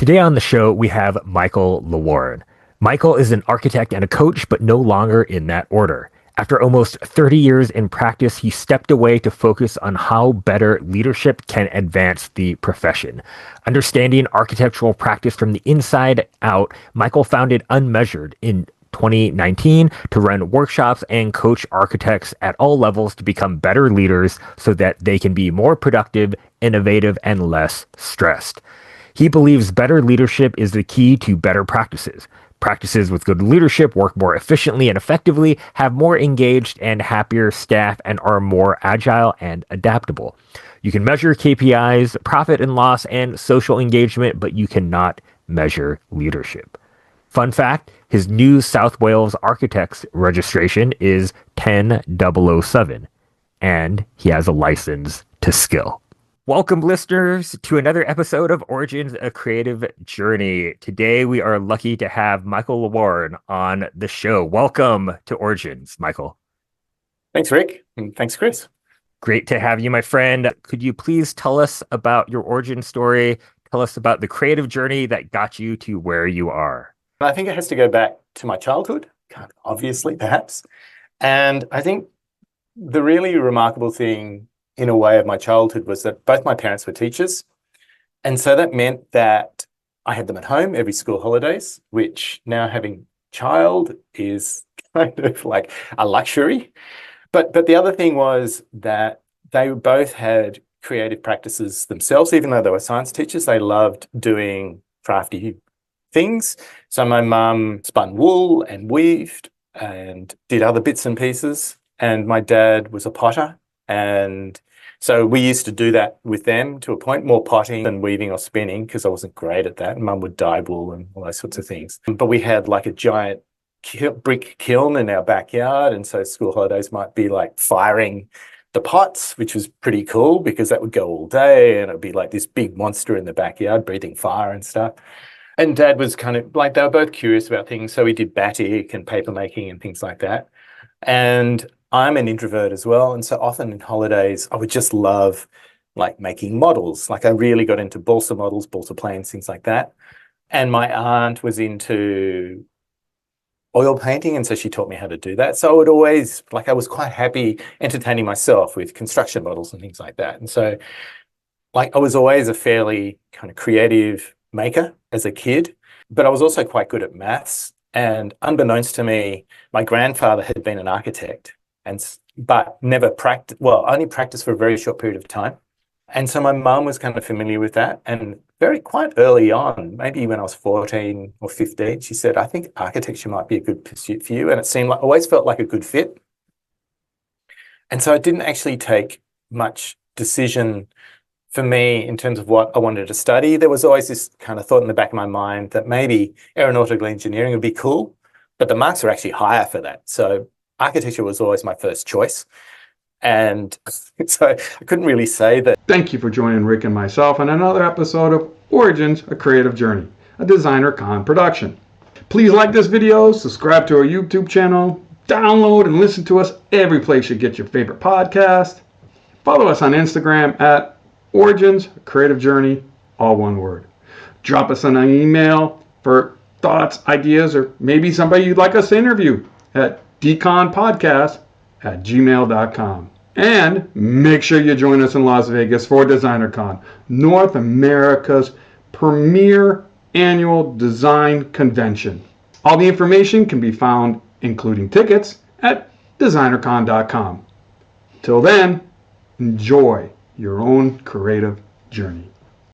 Today on the show, we have Michael Lewarne. Michael is an architect and a coach, but no longer in that order. After almost 30 years in practice, he stepped away to focus on how better leadership can advance the profession. Understanding architectural practice from the inside out, Michael founded Unmeasured in 2019 to run workshops and coach architects at all levels to become better leaders so that they can be more productive, innovative, and less stressed. He believes better leadership is the key to better practices. Practices with good leadership work more efficiently and effectively, have more engaged and happier staff, and are more agile and adaptable. You can measure KPIs, profit and loss, and social engagement, but you cannot measure leadership. Fun fact, his New South Wales Architects registration is 10007, and he has a license to skill. Welcome, listeners, to another episode of Origins, A Creative Journey. Today, we are lucky to have Michael Lewarne on the show. Welcome to Origins, Michael. Thanks, Rick, and thanks, Chris. Great to have you, my friend. Could you please tell us about your origin story? Tell us about the creative journey that got you to where you are. I think it has to go back to my childhood, obviously, perhaps. And I think the really remarkable thing in a way of my childhood was that both my parents were teachers. And so that meant that I had them at home every school holidays, which now having child is kind of like a luxury. But the other thing was that they both had creative practices themselves. Even though they were science teachers, they loved doing crafty things. So my mum spun wool and weaved and did other bits and pieces. And my dad was a potter. And so we used to do that with them to a point, more potting than weaving or spinning, because I wasn't great at that. Mum would dye wool and all those sorts of things. But we had like a giant brick kiln in our backyard. And so school holidays might be like firing the pots, which was pretty cool because that would go all day and it would be like this big monster in the backyard breathing fire and stuff. And Dad was kind of like, they were both curious about things. So we did batik and paper making and things like that. And I'm an introvert as well. And so often in holidays, I would just love like making models. Like I really got into balsa models, balsa planes, things like that. And my aunt was into oil painting. And so she taught me how to do that. So I would always, like I was quite happy entertaining myself with construction models and things like that. And so like I was always a fairly kind of creative maker as a kid, but I was also quite good at maths. And unbeknownst to me, my grandfather had been an architect, but never practiced, well, only practiced for a very short period of time. And so my mum was kind of familiar with that. And quite early on, maybe when I was 14 or 15, she said, I think architecture might be a good pursuit for you. And it seemed like, always felt like a good fit. And so it didn't actually take much decision for me in terms of what I wanted to study. There was always this kind of thought in the back of my mind that maybe aeronautical engineering would be cool, but the marks are actually higher for that. So architecture was always my first choice. And so I couldn't really say that. Thank you for joining Rick and myself on another episode of Origins, A Creative Journey, a Designer Con production. Please like this video, subscribe to our YouTube channel, download and listen to us every place you get your favorite podcast. Follow us on Instagram at Origins, A Creative Journey, all one word. Drop us an email for thoughts, ideas, or maybe somebody you'd like us to interview at dconpodcast@gmail.com. And make sure you join us in Las Vegas for DesignerCon, North America's premier annual design convention. All the information can be found, including tickets, at designercon.com. Till then, enjoy your own creative journey.